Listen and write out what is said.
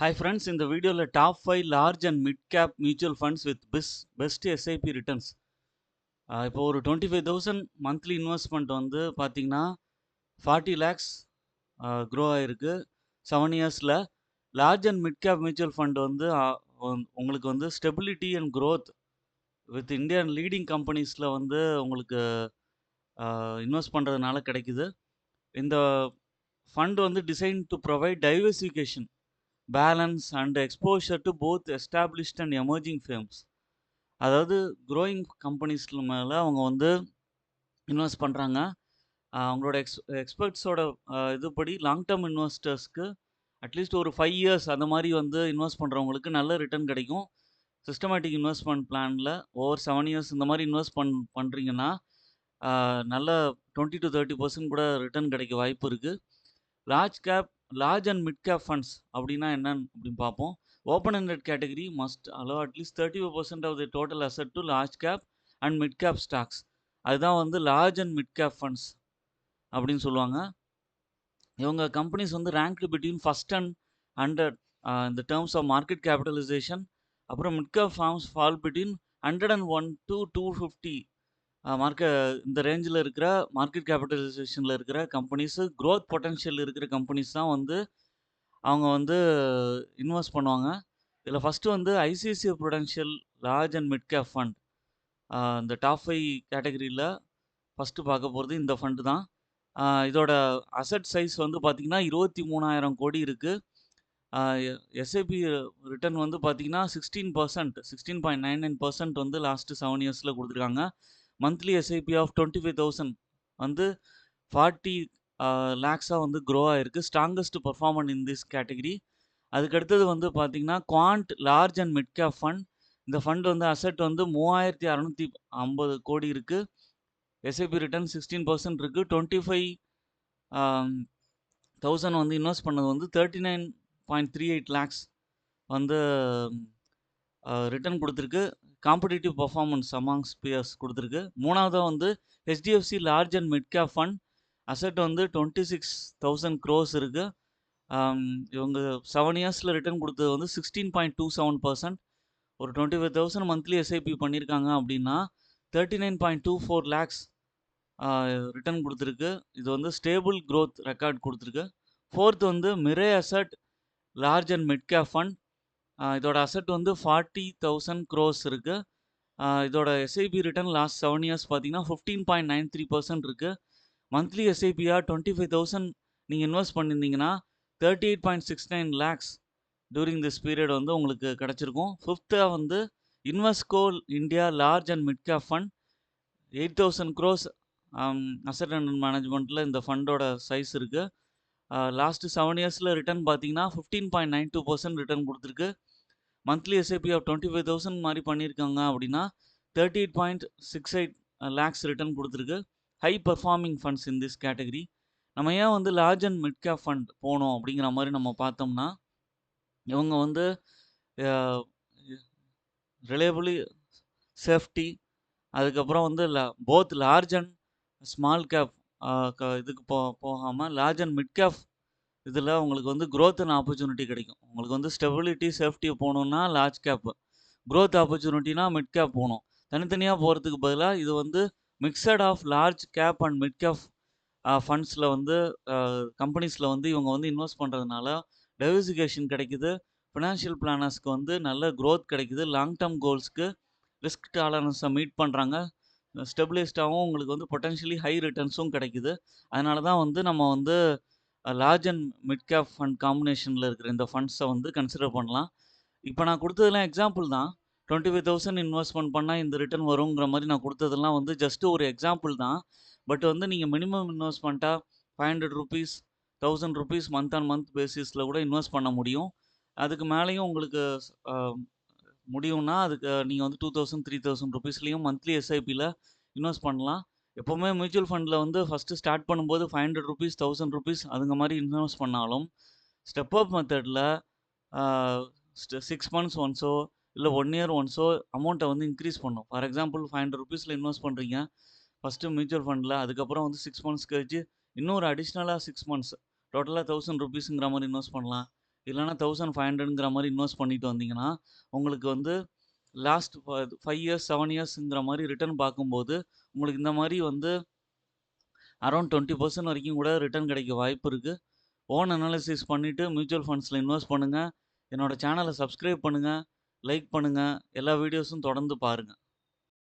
Hi friends, in the video top 5 large and mid cap mutual funds with best SIP returns. இப்போ ஒரு 25,000 monthly investment வந்து பார்த்தீங்கன்னா 40 lakhs grow ஆயிருக்கு 7 இயர்ஸில். Large and mid cap mutual fund வந்து உங்களுக்கு வந்து stability and growth with Indian leading கம்பெனிஸில் வந்து உங்களுக்கு இன்வெஸ்ட் பண்ணுறதுனால கிடைக்குது. இந்த ஃபண்ட் வந்து design to provide diversification, balance and exposure to both established and emerging firms. அதாவது க்ரோயிங் கம்பெனிஸ்ல மேலே அவங்க வந்து இன்வெஸ்ட் பண்ணுறாங்க. அவங்களோட எக்ஸ்பர்ட்ஸோட இதுபடி லாங் டேர்ம் இன்வெஸ்டர்ஸ்க்கு அட்லீஸ்ட் ஒரு 5 இயர்ஸ் அந்த மாதிரி வந்து இன்வெஸ்ட் பண்ணுறவங்களுக்கு நல்ல ரிட்டர்ன் கிடைக்கும். சிஸ்டமேட்டிக் இன்வெஸ்ட்மெண்ட் பிளானில் ஓவர் 7 இயர்ஸ் இந்த மாதிரி இன்வெஸ்ட் பண்ணுறீங்கன்னா நல்ல 20 to 30% கூட ரிட்டர்ன் கிடைக்க வாய்ப்பு இருக்குது. Large and mid gap funds அப்படின்னா என்னன்னு அப்படின்னு பார்ப்போம். Open ended category must allow at least 35% of the total asset to large cap and mid cap stocks. அதுதான் வந்து large and mid gap funds அப்படின்னு சொல்லுவாங்க. இவங்க கம்பெனிஸ் வந்து ரேங்க்டு பிட்வீன் ஃபர்ஸ்ட் அண்ட் 100 இந்த டேர்ம்ஸ் ஆஃப் மார்க்கெட் கேபிட்டலைசேஷன். அப்புறம் mid cap firms fall between 101 to 250 இந்த ரேஞ்சில் இருக்கிற மார்க்கெட் கேபிட்டலைசேஷனில் இருக்கிற கம்பெனிஸு, க்ரோத் பொட்டன்ஷியல் இருக்கிற கம்பெனிஸ் தான் வந்து அவங்க வந்து இன்வெஸ்ட் பண்ணுவாங்க. இதில் ஃபஸ்ட்டு வந்து ICICI Prudential large and mid cap fund. இந்த டாப் 5 கேட்டகரியில் ஃபஸ்ட்டு பார்க்க போகிறது இந்த ஃபண்டு தான். இதோட அசட் சைஸ் வந்து பார்த்திங்கன்னா 23,000 கோடி இருக்குது. எஸ்ஐபி ரிட்டர்ன் வந்து பார்த்திங்கன்னா 16%, 16.99% வந்து லாஸ்ட்டு 7 இயர்ஸில் கொடுத்துருக்காங்க. மந்த்லி எஸ்ஐபி ஆஃப் 25,000 வந்து 40 லேக்ஸாக வந்து க்ரோ ஆகிருக்கு. Strongest பர்ஃபார்மன் in this category. அதுக்கடுத்தது வந்து பார்த்திங்கன்னா quant large and mid cap fund. இந்த ஃபண்ட் வந்து அசட் வந்து 3,650 கோடி இருக்குது. எஸ்ஐபி ரிட்டர்ன் 16% இருக்குது. 25,000 வந்து இன்வெஸ்ட் பண்ணது வந்து 39.38 லேக்ஸ் வந்து ரிட்டர்ன் கொடுத்துருக்கு. காம்படிட்டிவ் பர்ஃபார்மன்ஸ் அமாங்ஸ் பியர்ஸ் கொடுத்துருக்கு. மூணாவதாக வந்து HDFC large and mid cap fund. Asset வந்து 26,000 crores இருக்குது. இவங்க 7 இயர்ஸில் ரிட்டர்ன் கொடுத்தது வந்து 16.27%. ஒரு 25,000 மந்த்லி எஸ்ஐபி பண்ணியிருக்காங்க அப்படின்னா 39.24 லேக்ஸ் ரிட்டர்ன் கொடுத்துருக்கு. இது வந்து ஸ்டேபிள் க்ரோத் ரெக்கார்ட் கொடுத்துருக்கு. ஃபோர்த் வந்து Mirae asset large and mid cap fund. இதோட அசட் வந்து 40,000 crores இருக்குது. இதோட எஸ்ஐபி ரிட்டர்ன் லாஸ்ட் 7 இயர்ஸ் பார்த்தீங்கன்னா 15.93% இருக்குது. மந்த்லி எஸ்ஐபியாக 25,000 நீங்கள் இன்வெஸ்ட் பண்ணியிருந்தீங்கன்னா 38.69 லேக்ஸ் டூரிங் திஸ் பீரியட் வந்து உங்களுக்கு கிடச்சிருக்கும். ஃபிஃப்த்தாக வந்து Invesco India large and mid cap fund. 8,000 crores asset and மேனேஜ்மெண்ட்டில் இந்த ஃபண்டோட சைஸ் இருக்குது. லாஸ்ட்டு 7 இயர்ஸில் ரிட்டர்ன் பார்த்தீங்கன்னா 15.92% ரிட்டர்ன் கொடுத்துருக்கு. மந்த்லி எஸ்ஐபி ஆஃப் 25,000 மாதிரி பண்ணியிருக்காங்க அப்படின்னா 38.68 லேக்ஸ் ரிட்டர்ன் கொடுத்துருக்கு. High performing funds in this category. நம்ம ஏன் வந்து large and mid cap fund போகணும் அப்படிங்கிற மாதிரி நம்ம பார்த்தோம்னா, இவங்க வந்து ரிலையபிளி சேஃப்டி, அதுக்கப்புறம் வந்து both large and small cap இதுக்கு போகாமல் லார்ஜ் அண்ட் மிட் கேப் இதில் உங்களுக்கு வந்து க்ரோத் அண்ட் ஆப்பர்ச்சுனிட்டி கிடைக்கும். உங்களுக்கு வந்து ஸ்டெபிலிட்டி சேஃப்டி போகணுன்னா லார்ஜ் கேப்பு, க்ரோத் ஆப்பர்ச்சுனிட்டினா மிட் கேப் போகணும். தனித்தனியாக போகிறதுக்கு பதிலாக இது வந்து mixed of large cap and mid cap ஃபண்ட்ஸில் வந்து கம்பெனிஸில் வந்து இவங்க வந்து இன்வெஸ்ட் பண்ணுறதுனால டைவர்சிஃபிகேஷன் கிடைக்குது. ஃபினான்ஷியல் பிளானர்ஸ்க்கு வந்து நல்ல க்ரோத் கிடைக்குது. லாங் டேர்ம் கோல்ஸ்க்கு ரிஸ்க் டாலரன்ஸை மீட் பண்ணுறாங்க. ஸ்டெபிலைஸ்டாகவும் உங்களுக்கு வந்து பொட்டன்ஷியலி ஹை ரிட்டர்ன்ஸும் கிடைக்குது. அதனால தான் வந்து நம்ம வந்து large and mid cap fund காம்பினேஷனில் இருக்கிற இந்த ஃபண்ட்ஸை வந்து கன்சிடர் பண்ணலாம். இப்போ நான் கொடுத்ததெல்லாம் எக்ஸாம்பிள் தான். 25,000 இன்வெஸ்ட்மெண்ட் பண்ணால் இந்த ரிட்டர்ன் வருங்கிற மாதிரி நான் கொடுத்ததெல்லாம் வந்து ஜஸ்ட்டு ஒரு எக்ஸாம்பிள் தான். பட் வந்து நீங்கள் மினிமம் இன்வெஸ்ட்மெண்ட்டாக 500 rupees 1,000 rupees month on month பேசிஸில் கூட இன்வெஸ்ட் பண்ண முடியும். அதுக்கு மேலேயும் உங்களுக்கு முடியும்னா அதுக்கு நீங்கள் வந்து 2,000 3,000 rupeesலையும் மந்த்லி எஸ்ஐபியில் இன்வெஸ்ட் பண்ணலாம். எப்போவுமே மியூச்சுவல் ஃபண்டில் வந்து ஃபஸ்ட்டு ஸ்டார்ட் பண்ணும்போது 500 rupees 1,000 rupees அதுங்க மாதிரி இன்வெஸ்ட் பண்ணாலும் ஸ்டெப் அப் மெத்தடில் 6 months ஒன்ஸோ இல்லை 1 year ஒன்ஸோ அமௌண்ட்டை வந்து இன்க்ரீஸ் பண்ணும். ஃபார் எக்ஸாம்பிள் 500 rupeesல இன்வெஸ்ட் பண்ணுறீங்க ஃபஸ்ட்டு மியூச்சுவல் ஃபண்டில். அதுக்கப்புறம் வந்து 6 months கழிச்சு இன்னொரு அடிஷ்னலாக 6 months டோட்டலாக 1,000 rupeesங்கிற மாதிரி இன்வெஸ்ட் பண்ணலாம். இல்லன்னா 1500ங்கிற மாரி இன்வெஸ்ட் பண்ணிட்டு வந்தீங்கன்னா, உங்களுக்கு வந்து லாஸ்ட் 5 இயர்ஸ், 7 இயர்ஸ்ங்கிற மாரி ரிட்டர்ன் பார்க்கும்போது, உங்களுக்கு இந்த மாரி வந்து அரவுண்ட் 20% வரைக்கும் கூட ரிட்டர்ன் கிடைக்க வாய்ப்பு இருக்கு. ஓன் அனாலிசிஸ் பண்ணிட்டு மியூச்சுவல் ஃபண்ட்ஸ்ல இன்வெஸ்ட் பண்ணுங்க. என்னோட சேனல சப்ஸ்கிரைப் பண்ணுங்க, லைக் பண்ணுங்க. எல்லா வீடியோஸும் தொடர்ந்து பாருங்க.